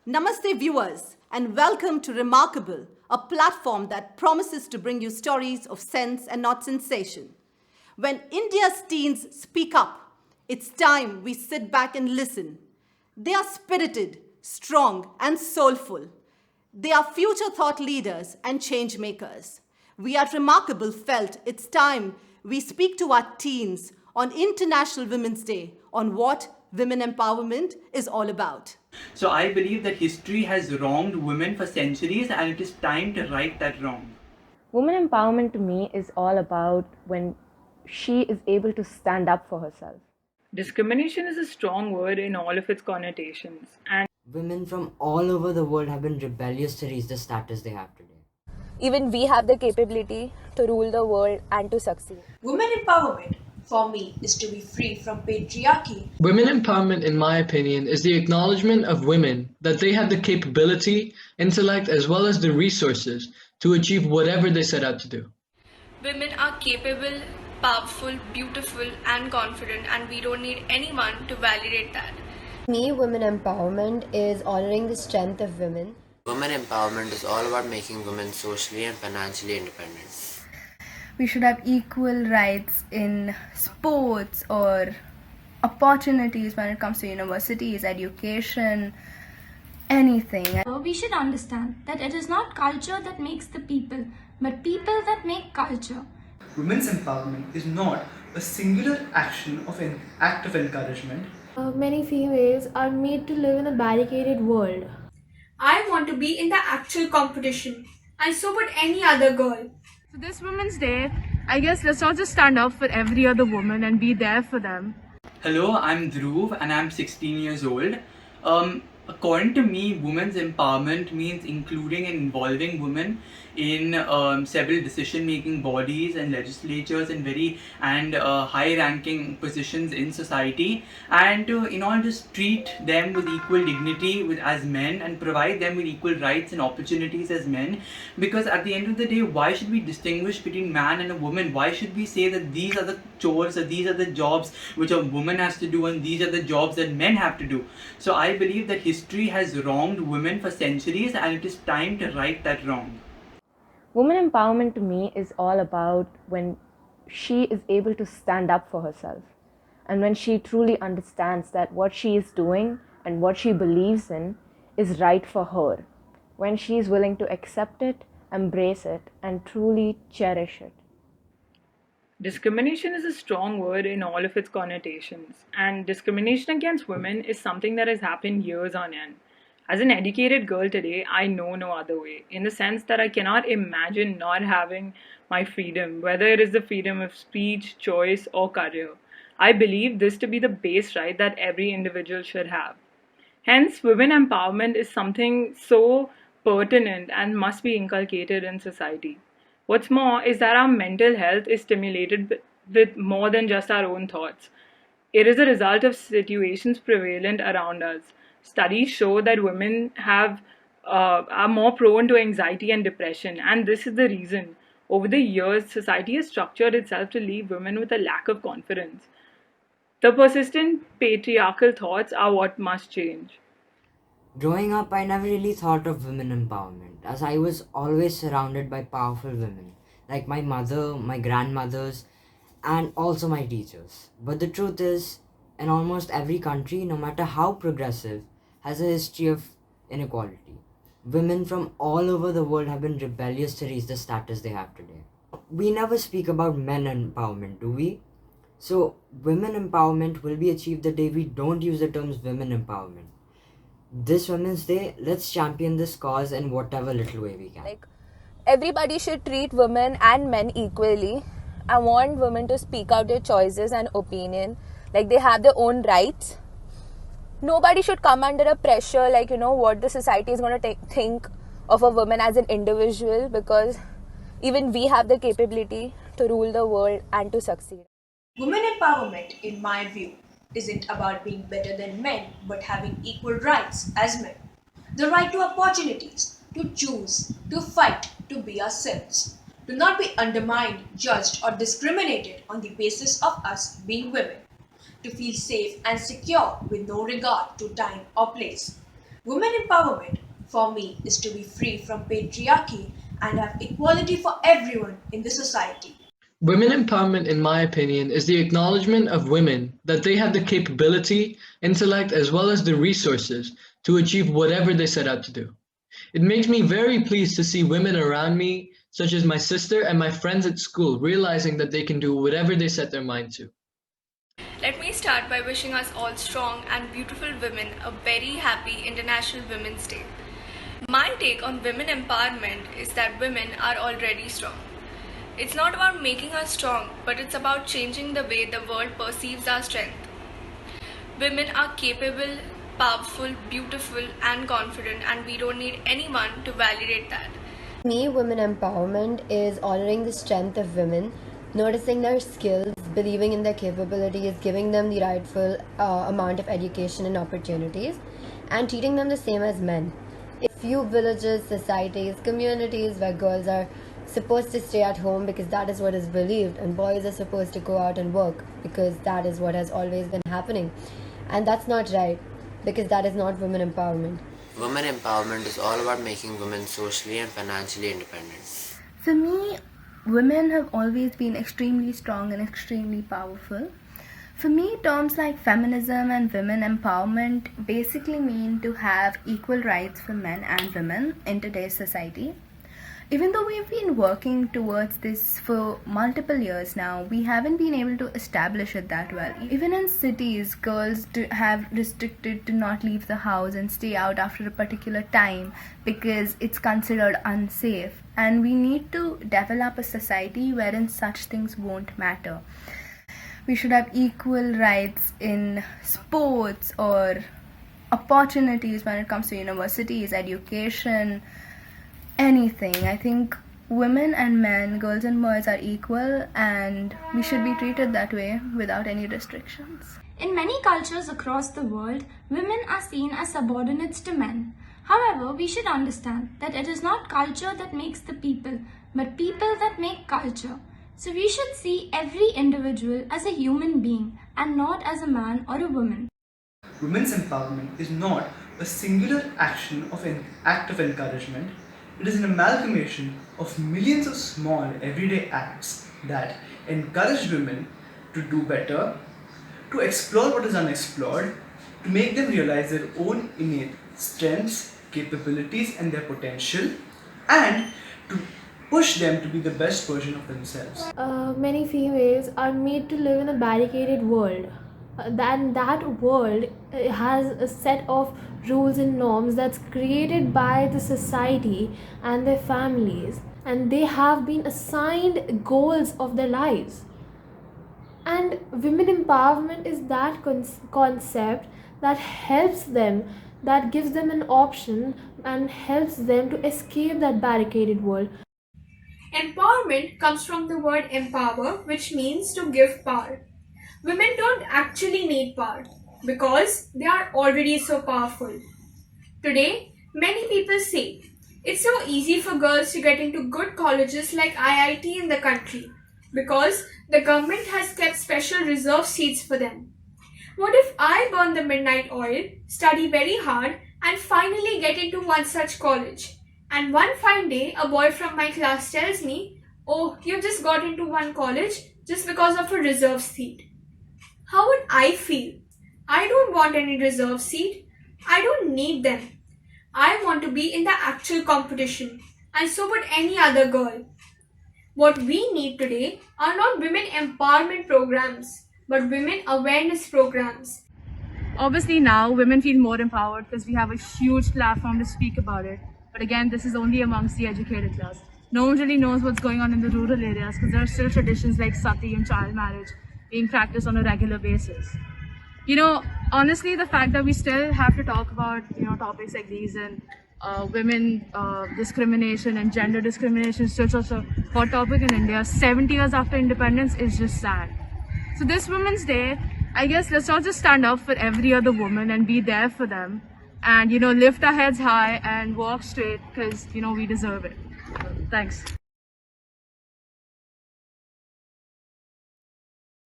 Namaste, viewers, and welcome to Reemarkabl, a platform that promises to bring you stories of sense and not sensation. When India's teens speak up, it's time we sit back and listen. They are spirited, strong, and soulful. They are future thought leaders and change makers. We at Reemarkabl felt it's time we speak to our teens on International Women's Day on what women empowerment is all about. So I believe that history has wronged women for centuries and it is time to right that wrong. Woman empowerment to me is all about when she is able to stand up for herself. Discrimination is a strong word in all of its connotations, and Women from all over the world have been rebellious to reach the status they have today. Even we have the capability to rule the world and to succeed. Women empowerment, for me, is to be free from patriarchy. Women empowerment, in my opinion, is the acknowledgement of women that they have the capability, intellect, as well as the resources to achieve whatever they set out to do. Women are capable, powerful, beautiful, and confident, and we don't need anyone to validate that. For me, women empowerment is honoring the strength of women. Women empowerment is all about making women socially and financially independent. We should have equal rights in sports or opportunities when it comes to universities, education, anything. We should understand that it is not culture that makes the people, but people that make culture. Women's empowerment is not a singular action of an act of encouragement. Many females are made to live in a barricaded world. I want to be in the actual competition, and so would any other girl. So this Women's Day, I guess let's not just stand up for every other woman and be there for them. Hello, I'm Dhruv and I'm 16 years old. According to me, women's empowerment means including and involving women in several decision-making bodies and legislatures and high-ranking positions in society, and to just treat them with equal dignity as men and provide them with equal rights and opportunities as men. Because at the end of the day, why should we distinguish between man and a woman? Why should we say that these are the chores or these are the jobs which a woman has to do and these are the jobs that men have to do? So I believe that history has wronged women for centuries and it is time to right that wrong. Woman empowerment to me is all about when she is able to stand up for herself and when she truly understands that what she is doing and what she believes in is right for her, when she is willing to accept it, embrace it, and truly cherish it. discrimination is a strong word in all of its connotations, and discrimination against women is something that has happened years on end. As an educated girl today, I know no other way, in the sense that I cannot imagine not having my freedom, whether it is the freedom of speech, choice, or career. I believe this to be the base right that every individual should have. Hence, women empowerment is something so pertinent and must be inculcated in society. What's more is that our mental health is stimulated with more than just our own thoughts. It is a result of situations prevalent around us. Studies show that women are more prone to anxiety and depression, and this is the reason. Over the years, society has structured itself to leave women with a lack of confidence. The persistent patriarchal thoughts are what must change. Growing up, I never really thought of women empowerment, as I was always surrounded by powerful women, like my mother, my grandmothers, and also my teachers. But the truth is, in almost every country, no matter how progressive, has a history of inequality. Women from all over the world have been rebellious to reach the status they have today. We never speak about men empowerment, do we? So, women empowerment will be achieved the day we don't use the terms women empowerment. This Women's Day, let's champion this cause in whatever little way we can. Everybody should treat women and men equally. I want women to speak out their choices and opinion. They have their own rights. Nobody should come under a pressure what the society is going to think of a woman as an individual, because even we have the capability to rule the world and to succeed. Women empowerment, in my view, isn't about being better than men, but having equal rights as men. The right to opportunities, to choose, to fight, to be ourselves, to not be undermined, judged, or discriminated on the basis of us being women, to feel safe and secure with no regard to time or place, Women empowerment, for me, is to be free from patriarchy and have equality for everyone in the society. Women empowerment, in my opinion, is the acknowledgement of women that they have the capability, intellect, as well as the resources to achieve whatever they set out to do. It makes me very pleased to see women around me, such as my sister and my friends at school, realizing that they can do whatever they set their mind to. Let me start by wishing us all strong and beautiful women a very happy International Women's Day. My take on women empowerment is that women are already strong. It's not about making us strong, but it's about changing the way the world perceives our strength. Women are capable, powerful, beautiful, and confident, and we don't need anyone to validate that. For me, women empowerment is honoring the strength of women, noticing their skills, believing in their capabilities, giving them the rightful amount of education and opportunities, and treating them the same as men. In few villages, societies, communities where girls are supposed to stay at home because that is what is believed, and boys are supposed to go out and work because that is what has always been happening. And that's not right, because that is not women empowerment. Women empowerment is all about making women socially and financially independent. For me, women have always been extremely strong and extremely powerful. For me, terms like feminism and women empowerment basically mean to have equal rights for men and women in today's society. Even though we've been working towards this for multiple years now, we haven't been able to establish it that well. Even in cities, girls have restricted to not leave the house and stay out after a particular time because it's considered unsafe. And we need to develop a society wherein such things won't matter. We should have equal rights in sports or opportunities when it comes to universities, education, anything. I think women and men, girls and boys are equal, and we should be treated that way without any restrictions. In many cultures across the world, women are seen as subordinates to men. However, we should understand that it is not culture that makes the people, but people that make culture. So we should see every individual as a human being and not as a man or a woman. Women's empowerment is not a singular action of an act of encouragement. It is an amalgamation of millions of small everyday acts that encourage women to do better, to explore what is unexplored, to make them realize their own innate strengths, capabilities and their potential, and to push them to be the best version of themselves. Many females are made to live in a barricaded world. That world has a set of rules and norms that's created by the society and their families, and they have been assigned goals of their lives. And women empowerment is that concept that helps them, that gives them an option and helps them to escape that barricaded world. Empowerment comes from the word empower, which means to give power. Women don't actually need power because they are already so powerful. Today, many people say it's so easy for girls to get into good colleges like IIT in the country because the government has kept special reserve seats for them. What if I burn the midnight oil, study very hard, and finally get into one such college? And one fine day, a boy from my class tells me, "Oh, you just got into one college just because of a reserve seat." How would I feel? I don't want any reserve seat. I don't need them. I want to be in the actual competition, and so would any other girl. What we need today are not women empowerment programs, but women awareness programs. Obviously now women feel more empowered because we have a huge platform to speak about it. But again, this is only amongst the educated class. No one really knows what's going on in the rural areas because there are still traditions like sati and child marriage being practiced on a regular basis. Honestly, the fact that we still have to talk about, topics like these and women discrimination and gender discrimination is still such a hot topic in India 70 years after independence is just sad. So this Women's Day, I guess let's all just stand up for every other woman and be there for them and, lift our heads high and walk straight because, we deserve it. Thanks.